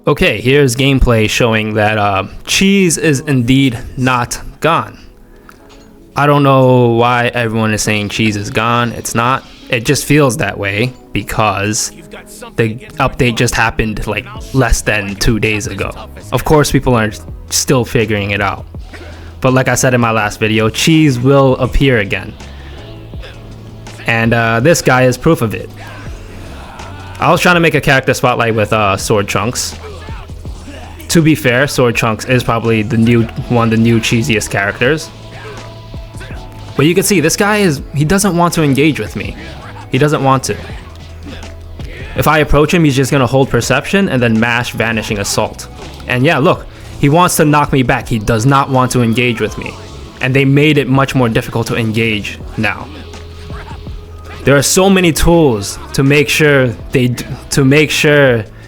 Okay, here's gameplay showing that Cheese is indeed not gone. I don't know why everyone is saying Cheese is gone. It's not. It just feels that way because the update just happened like less than 2 days ago. Of course, people are still figuring it out. But like I said in my last video, Cheese will appear again. And this guy is proof of it. I was trying to make a character spotlight with Sword Trunks. To be fair, Sword Trunks is probably the new cheesiest characters. But you can see this guy he doesn't want to engage with me. He doesn't want to. If I approach him, he's just gonna hold perception and then mash Vanishing Assault. And yeah, look, he wants to knock me back. He does not want to engage with me. And they made it much more difficult to engage now. There are so many tools to make sure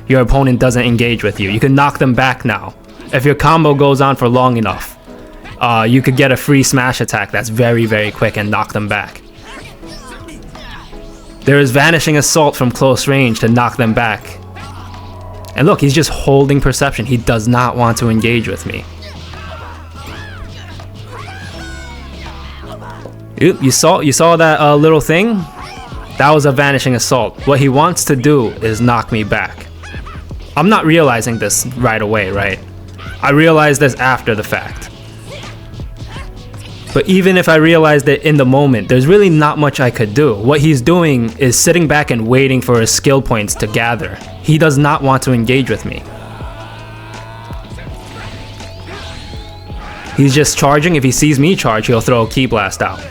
your opponent doesn't engage with you. You can knock them back now. If your combo goes on for long enough, you could get a free smash attack that's very, very quick and knock them back. There is Vanishing Assault from close range to knock them back. And look, he's just holding perception. He does not want to engage with me. You saw that little thing? That was a Vanishing Assault. What he wants to do is knock me back. I'm not realizing this right away, right? I realized this after the fact. But even if I realized it in the moment, there's really not much I could do. What he's doing is sitting back and waiting for his skill points to gather. He does not want to engage with me. He's just charging. If he sees me charge, he'll throw a Ki Blast out.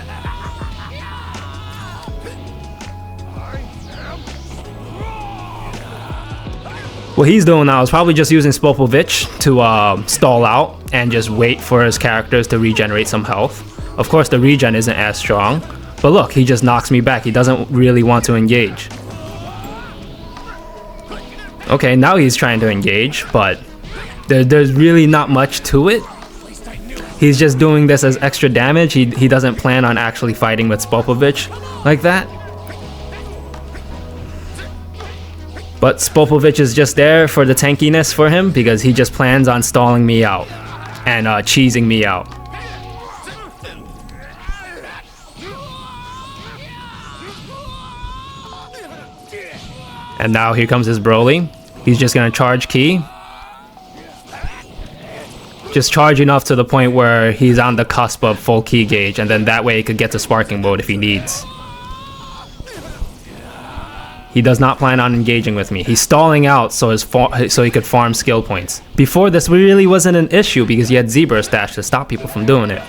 What he's doing now is probably just using Spopovich to stall out and just wait for his characters to regenerate some health. Of course, the regen isn't as strong, but look, he just knocks me back. He doesn't really want to engage. Okay, now he's trying to engage, but there's really not much to it. He's just doing this as extra damage. He doesn't plan on actually fighting with Spopovich like that. But Spopovich is just there for the tankiness for him because he just plans on stalling me out and cheesing me out. And now here comes his Broly. He's just gonna charge Ki. Just charge enough to the point where he's on the cusp of full Ki gauge, and then that way he could get to sparking mode if he needs. He does not plan on engaging with me. He's stalling out so he could farm skill points. Before this really wasn't an issue because he had Z-Burst Dash to stop people from doing it.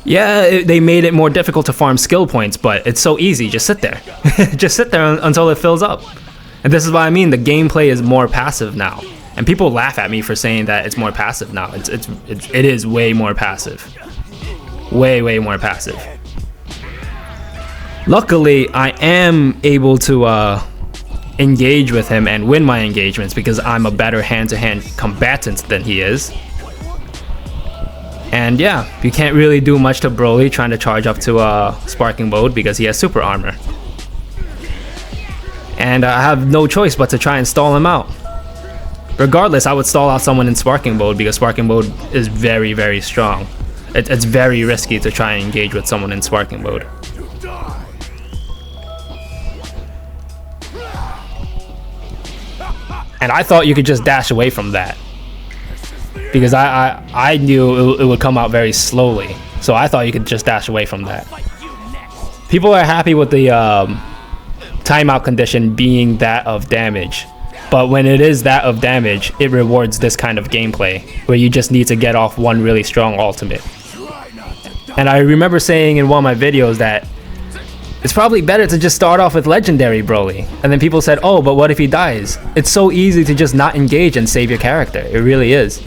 Yeah, they made it more difficult to farm skill points, but it's so easy. Just sit there. Just sit there until it fills up. And this is what I mean. The gameplay is more passive now. And people laugh at me for saying that it's more passive now. It is way more passive. Way more passive. Luckily, I am able to engage with him and win my engagements because I'm a better hand-to-hand combatant than he is. And yeah, you can't really do much to Broly trying to charge up to sparking mode because he has super armor. And I have no choice but to try and stall him out. Regardless, I would stall out someone in sparking mode because sparking mode is very, very strong. It's very risky to try and engage with someone in sparking mode. And I thought you could just dash away from that. Because I knew it would come out very slowly. So I thought you could just dash away from that. People are happy with the timeout condition being that of damage. But when it is that of damage, it rewards this kind of gameplay, where you just need to get off one really strong ultimate. And I remember saying in one of my videos that it's probably better to just start off with Legendary Broly. And then people said, oh, but what if he dies? It's so easy to just not engage and save your character. It really is.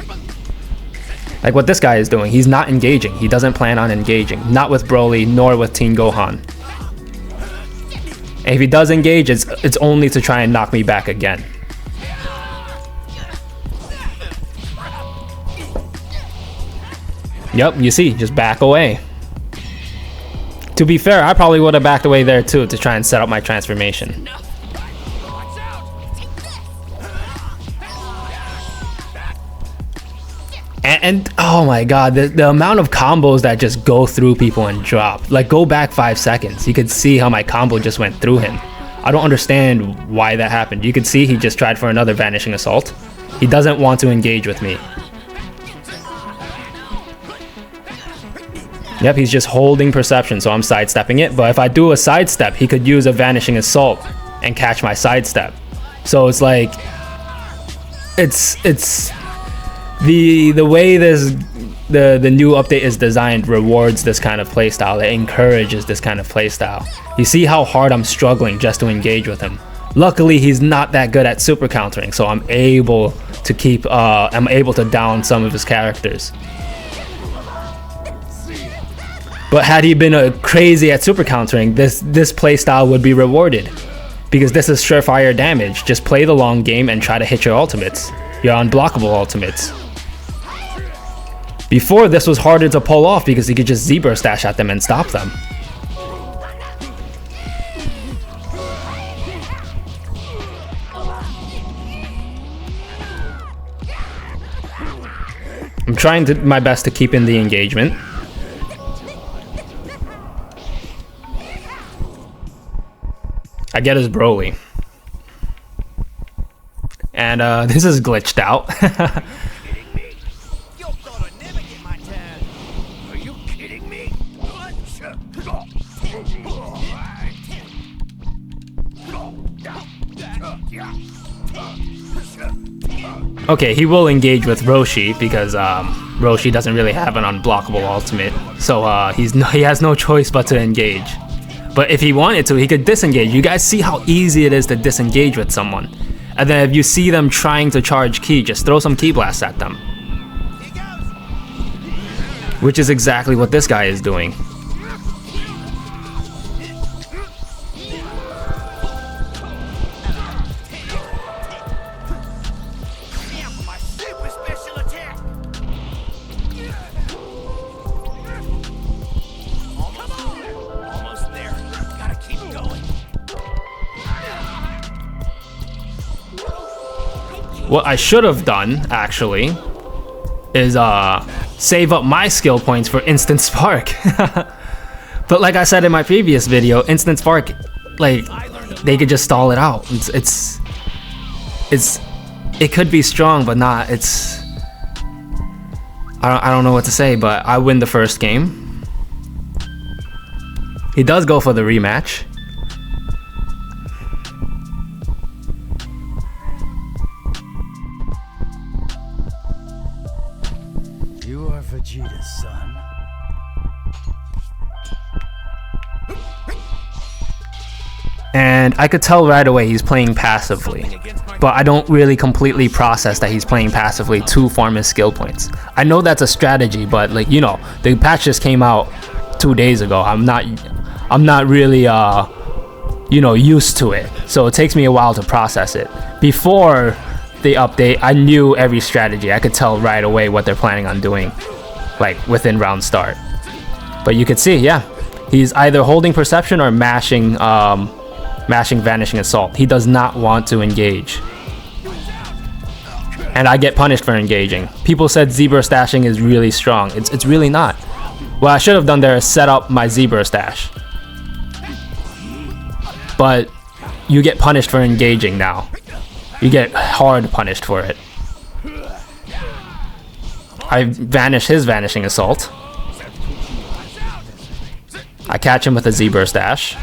Like what this guy is doing, he's not engaging. He doesn't plan on engaging. Not with Broly, nor with Teen Gohan. And if he does engage, it's only to try and knock me back again. Yep, you see, just back away. To be fair, I probably would have backed away there too to try and set up my transformation. And oh my god, the amount of combos that just go through people and drop. Like, go back 5 seconds. You could see how my combo just went through him. I don't understand why that happened. You could see he just tried for another Vanishing Assault. He doesn't want to engage with me. Yep, he's just holding Perception, so I'm sidestepping it. But if I do a sidestep, he could use a Vanishing Assault and catch my sidestep. So it's like, it's the way the new update is designed rewards this kind of playstyle. It encourages this kind of playstyle. You see how hard I'm struggling just to engage with him. Luckily, he's not that good at super countering, so I'm able to down some of his characters. But had he been crazy at super countering, this playstyle would be rewarded. Because this is surefire damage. Just play the long game and try to hit your ultimates. Your unblockable ultimates. Before, this was harder to pull off because he could just Z-burst dash at them and stop them. I'm trying my best to keep in the engagement. I get his Broly. And this is glitched out. Okay, he will engage with Roshi because Roshi doesn't really have an unblockable ultimate. So he has no choice but to engage. But if he wanted to, he could disengage. You guys see how easy it is to disengage with someone. And then if you see them trying to charge ki, just throw some ki blasts at them. Which is exactly what this guy is doing. What I should have done, actually, is save up my skill points for Instant Spark. But like I said in my previous video, Instant Spark, like, they could just stall it out. It could be strong, but not. I don't know what to say, but I win the first game. He does go for the rematch. You are Vegeta's son. And I could tell right away he's playing passively. But I don't really completely process that he's playing passively to farm his skill points. I know that's a strategy, but like, you know, the patch just came out 2 days ago. I'm not really you know, used to it. So it takes me a while to process it. Before the update, I knew every strategy. I could tell right away what they're planning on doing, like within round start. But you could see, yeah, he's either holding Perception or mashing Vanishing Assault. He does not want to engage. And I get punished for engaging. People said Z-burst dashing is really strong. It's really not. What I should have done there is set up my Z-burst dash. But you get punished for engaging now. You get hard punished for it. I vanish his Vanishing Assault. I catch him with a Z-burst dash.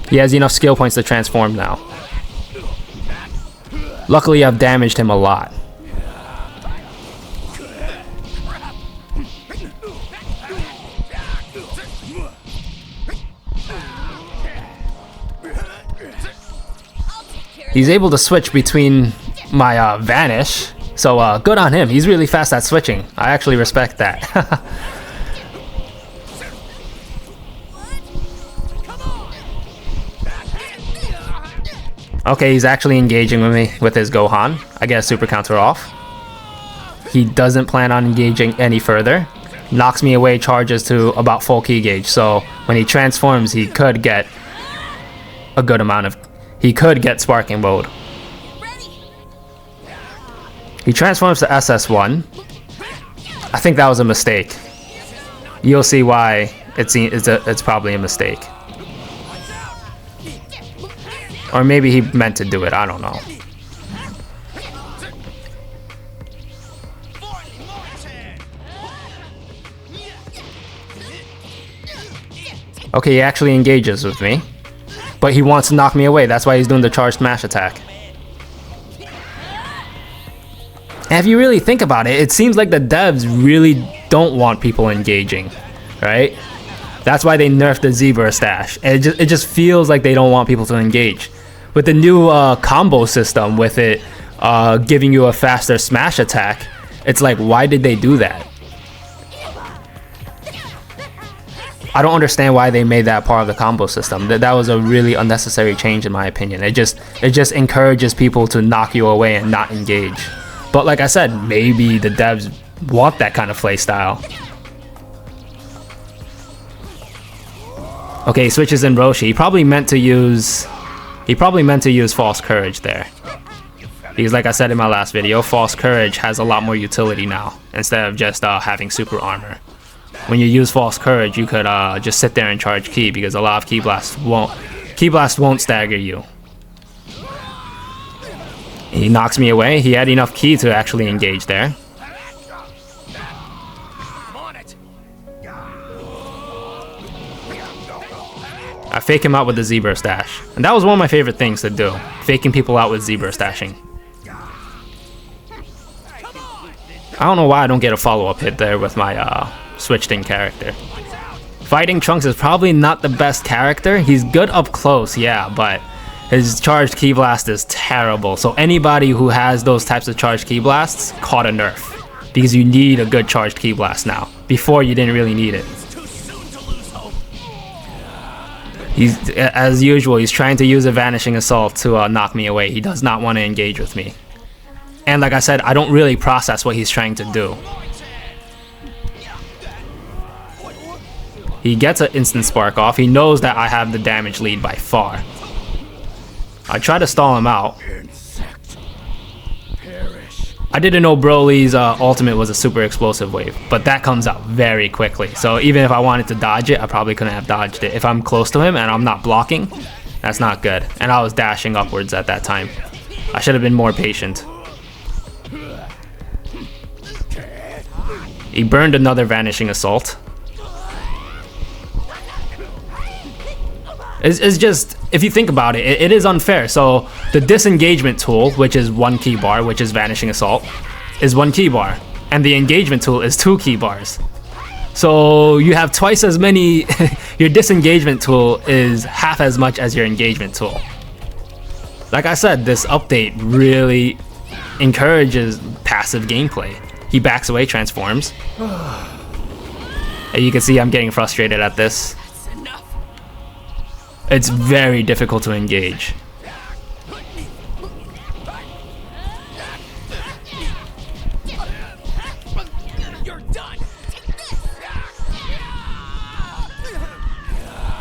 He has enough skill points to transform now. Luckily, I've damaged him a lot. He's able to switch between my Vanish, so good on him. He's really fast at switching. I actually respect that. Okay, he's actually engaging with me with his Gohan. I get a super counter off. He doesn't plan on engaging any further. Knocks me away, charges to about full ki gauge. So when he transforms, he could get a good amount of... He could get sparking mode. He transforms to SS1. I think that was a mistake. You'll see why it's probably a mistake. Or maybe he meant to do it, I don't know. Okay, he actually engages with me. But he wants to knock me away, that's why he's doing the charged smash attack. And if you really think about it, it seems like the devs really don't want people engaging, right? That's why they nerfed the zebra stash. And it just feels like they don't want people to engage. With the new combo system, with it giving you a faster smash attack, it's like, why did they do that? I don't understand why they made that part of the combo system. That was a really unnecessary change in my opinion. It just encourages people to knock you away and not engage. But like I said, maybe the devs want that kind of play style. Okay, he switches in Roshi. He probably meant to use False Courage there. Because like I said in my last video, False Courage has a lot more utility now, instead of just having super armor. When you use False Courage, you could just sit there and charge ki, because a lot of ki blasts won't stagger you. He knocks me away. He had enough ki to actually engage there. I fake him out with the zebra stash. And that was one of my favorite things to do. Faking people out with zebra stashing. I don't know why I don't get a follow-up hit there with my switched in character. Fighting Trunks is probably not the best character. He's good up close, yeah, but his charged ki blast is terrible. So anybody who has those types of charged ki blasts caught a nerf. Because you need a good charged ki blast now. Before you didn't really need it. He's, as usual, he's trying to use a Vanishing Assault to knock me away. He does not want to engage with me. And like I said, I don't really process what he's trying to do. He gets an instant spark off. He knows that I have the damage lead by far. I try to stall him out. I didn't know Broly's ultimate was a super explosive wave, but that comes out very quickly. So even if I wanted to dodge it, I probably couldn't have dodged it. If I'm close to him and I'm not blocking, that's not good. And I was dashing upwards at that time. I should have been more patient. He burned another Vanishing Assault. It's just, if you think about it, it is unfair. So the disengagement tool, which is 1 ki bar, which is Vanishing Assault, is 1 ki bar. And the engagement tool is 2 ki bars. So you have twice as many, your disengagement tool is half as much as your engagement tool. Like I said, this update really encourages passive gameplay. He backs away, transforms. And you can see I'm getting frustrated at this. It's very difficult to engage.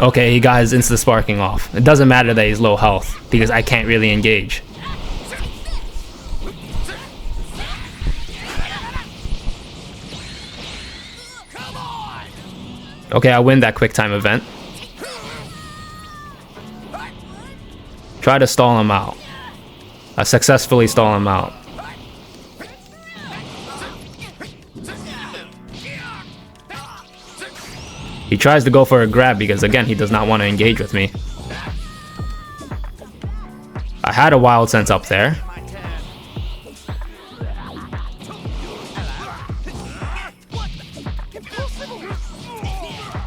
Okay, he got his instant sparking off. It doesn't matter that he's low health, because I can't really engage. Okay, I win that quick time event. Try to stall him out. I successfully stall him out. He tries to go for a grab because, again, he does not want to engage with me. I had a wild sense up there.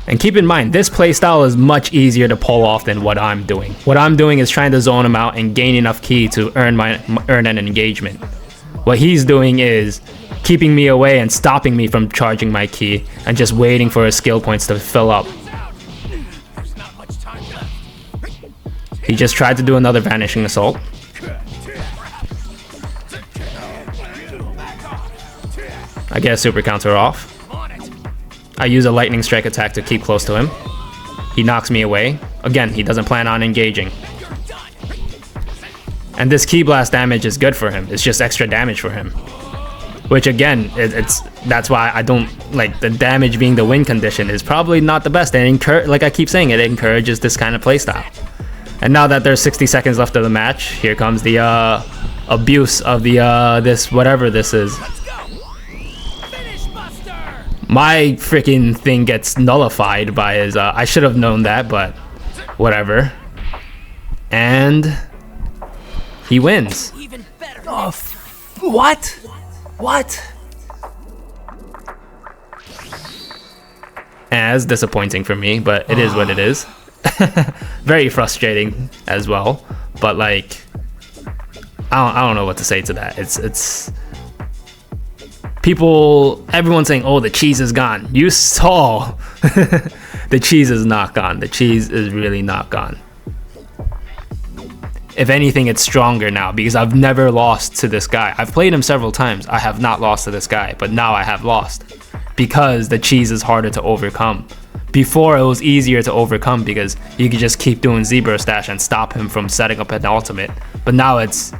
And keep in mind, this playstyle is much easier to pull off than what I'm doing. What I'm doing is trying to zone him out and gain enough ki to earn an engagement. What he's doing is keeping me away and stopping me from charging my ki and just waiting for his skill points to fill up. He just tried to do another Vanishing Assault. I get a super counter off. I use a lightning strike attack to keep close to him. He knocks me away. Again, he doesn't plan on engaging. And this ki blast damage is good for him. It's just extra damage for him. which again, that's why I don't like the damage being the win condition is probably not the best. And like I keep saying, it encourages this kind of playstyle. And now that there's 60 seconds left of the match, here comes the abuse of the this whatever this is. My freaking thing gets nullified by his. I should have known that, but whatever. And he wins. Oh, what? What? As disappointing for me, but it is what it is. Very frustrating as well. But like, I don't know what to say to that. It's people, everyone's saying, oh, the cheese is gone. You saw the cheese is not gone. The cheese is really not gone. If anything, it's stronger now because I've never lost to this guy. I've played him several times. I have not lost to this guy, but now I have lost because the cheese is harder to overcome. Before, it was easier to overcome because you could just keep doing Zebra Stash and stop him from setting up an ultimate. But now it's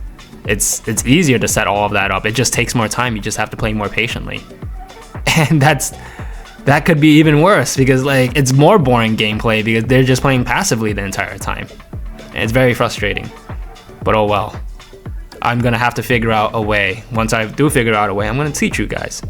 easier to set all of that up. It just takes more time. You just have to play more patiently. And that could be even worse because like it's more boring gameplay because they're just playing passively the entire time. And it's very frustrating. But oh well. I'm gonna have to figure out a way. Once I do figure out a way, I'm gonna teach you guys.